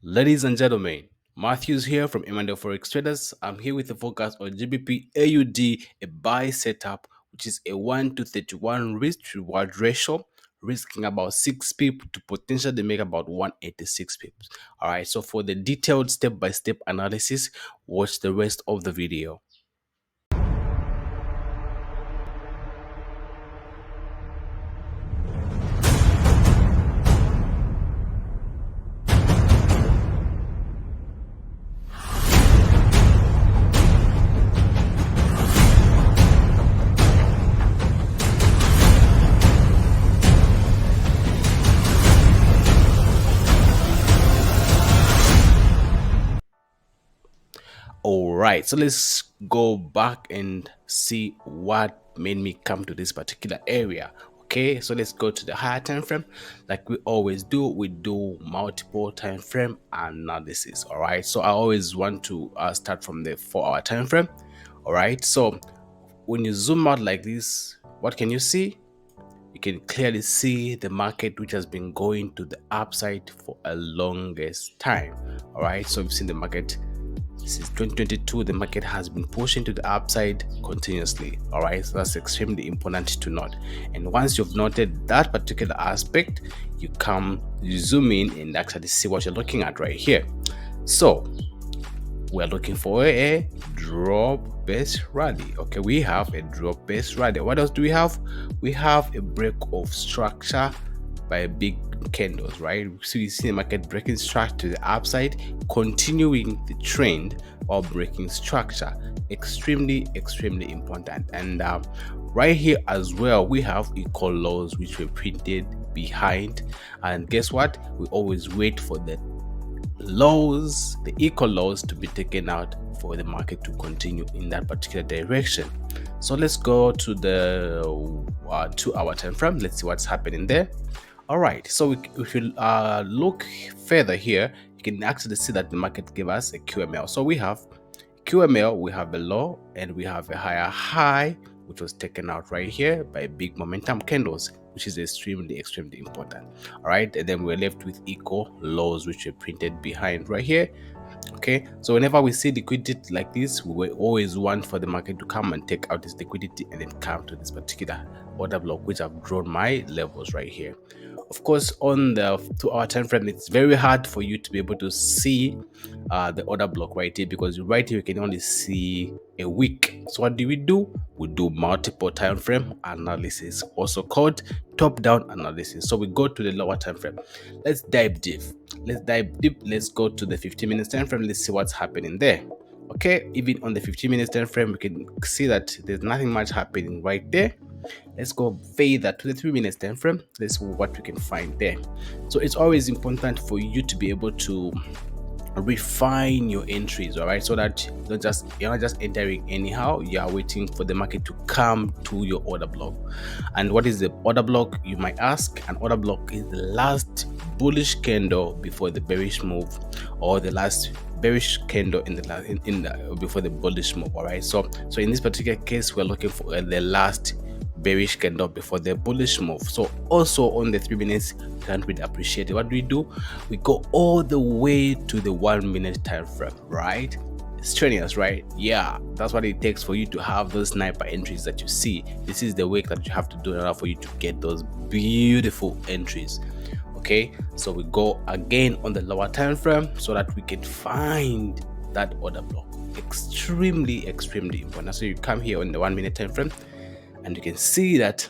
Ladies and gentlemen, Matthews here from Emmanuel Forex Traders. I'm here with a focus on GBP AUD, a buy setup, which is a 1 to 31 risk to reward ratio, risking about 6 pips to potentially make about 186 pips. All right, so for the detailed step by step analysis, watch the rest of the video. All right, so let's go back and see what made me come to this particular area. Okay, so let's go to the higher time frame. Like we always do, we do multiple time frame analysis. All right, so I always want to start from the 4-hour time frame. All right, so when you zoom out like this, what can you see? You can clearly see the market, which has been going to the upside for a longest time. All right, so we've seen the market since 2022. The market has been pushing to the upside continuously. All right, so that's extremely important to note. And once you've noted that particular aspect, you zoom in and actually see what you're looking at right here. So we're looking for a drop based rally. Okay, we have a drop based rally. What else do we have? We have a break of structure by big candles, right? So you see the market breaking structure to the upside, continuing the trend while breaking structure. Extremely important. And right here as well, we have equal lows which were printed behind. And guess what? We always wait for the lows, the equal lows, to be taken out for the market to continue in that particular direction. So let's go to the 2-hour time frame. Let's see what's happening there. All right, so if you look further here, you can actually see that the market gave us a QML. So we have QML, we have a low, and we have a higher high, which was taken out right here by big momentum candles, which is extremely important. All right, and then we're left with equal lows, which are printed behind right here. Okay, so whenever we see liquidity like this, we will always want for the market to come and take out this liquidity and then come to this particular order block, which I've drawn my levels right here. Of course, on the 2-hour time frame, it's very hard for you to be able to see the order block right here, because right here you can only see a week. So what do? We do multiple time frame analysis, also called top-down analysis. So we go to the lower time frame. Let's dive deep. Let's go to the 15-minute time frame. Let's see what's happening there. Okay, even on the 15-minute time frame, we can see that there's nothing much happening right there. Let's go further to the 3-minute time frame. Let's see what we can find there. So it's always important for you to be able to refine your entries, all right, so that you're not just entering anyhow. You are waiting for the market to come to your order block. And what is the order block, you might ask? An order block is the last bullish candle before the bearish move, or the last bearish candle before the bullish move. All right, so in this particular case, we're looking for the last bearish candle before the bullish move. So also on the 3 minutes, can't really appreciate it. What do? We go all the way to the 1-minute time frame, right? It's strenuous, right? Yeah, that's what it takes for you to have those sniper entries that you see. This is the work that you have to do in order for you to get those beautiful entries. Okay, so we go again on the lower time frame so that we can find that order block. Extremely important. So you come here on the 1-minute time frame, and you can see that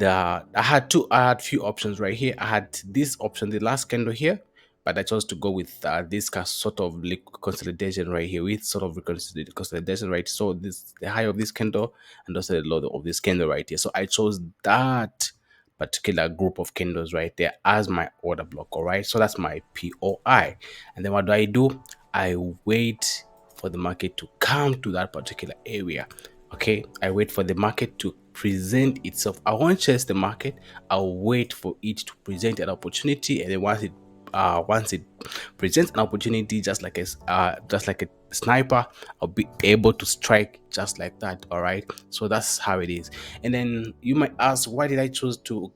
I had few options right here. I had this option, the last candle here, but I chose to go with this sort of consolidation right here, with sort of consolidation, right? So this the high of this candle and also the low of this candle right here. So I chose that particular group of candles right there as my order block. All right, so that's my POI. And then what do? I wait for the market to come to that particular area. Okay, I wait for the market to present itself. I won't chase the market. I'll wait for it to present an opportunity, and then once it once it presents an opportunity, just like a sniper, I'll be able to strike just like that. All right, so that's how it is. And then you might ask, why did I choose to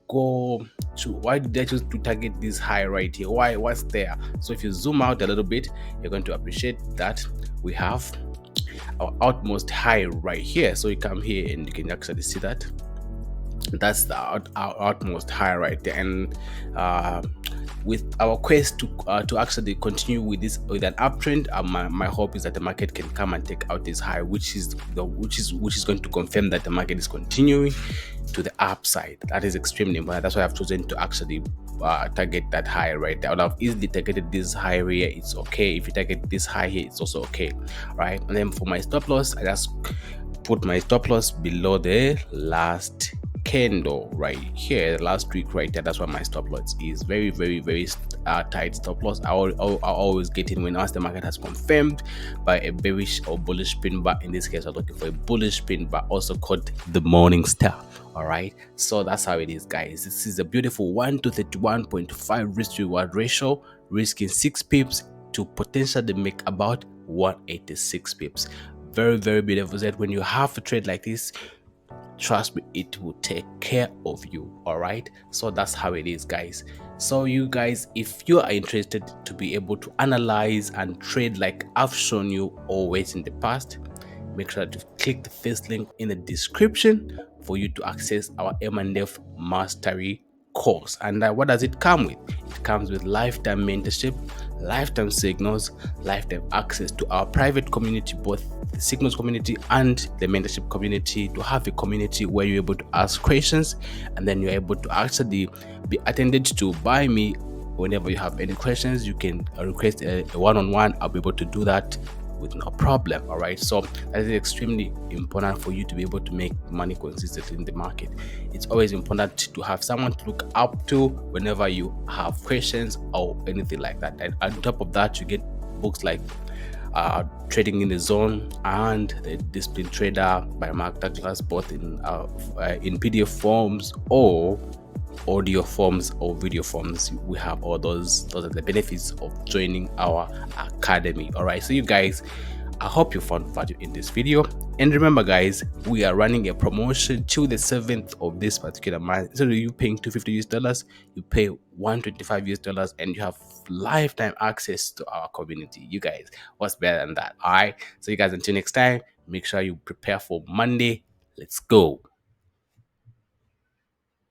target this high right here? What's there? So if you zoom out a little bit, you're going to appreciate that we have our outmost high right here. So you come here and you can actually see that that's our utmost high right there. And with our quest to actually continue with this with an uptrend, my hope is that the market can come and take out this high, which is going to confirm that the market is continuing to the upside. That is extremely important. That's why I've chosen to actually target that high right there. I would have easily targeted this high here, it's okay. If you target this high here, it's also okay, right? And then for my stop loss, I just put my stop loss below the last candle right here, last week right there. That's why my stop loss is very tight stop loss. I always get in when once the market has confirmed by a bearish or bullish pin bar. In this case, I'm looking for a bullish pin bar, also called the morning star. All right, so that's how it is, guys. This is a beautiful 1 to 31.5 risk reward ratio, risking 6 pips to potentially make about 186 pips. Very beautiful. That when you have a trade like this, trust me, it will take care of you. All right, so that's how it is, guys. So you guys, if you are interested to be able to analyze and trade like I've shown you always in the past, make sure to click the first link in the description for you to access our M&F mastery course. And what does it come with? It comes with lifetime mentorship, lifetime signals, lifetime access to our private community, both the signals community and the mentorship community, to have a community where you're able to ask questions, and then you're able to actually be attended to by me. Whenever you have any questions, you can request a one-on-one. I'll be able to do that with no problem. All right, so that is extremely important for you to be able to make money consistently in the market. It's always important to have someone to look up to whenever you have questions or anything like that. And on top of that, you get books like Trading in the Zone and the Disciplined Trader by Mark Douglas, both in PDF forms or audio forms or video forms. We have all those are the benefits of joining our academy. All right, so you guys, I hope you found value in this video. And remember, guys, we are running a promotion till the 7th of this particular month. So you paying $250, you pay $125, and you have lifetime access to our community. You guys, what's better than that? All right, so you guys, until next time, make sure you prepare for Monday. Let's go.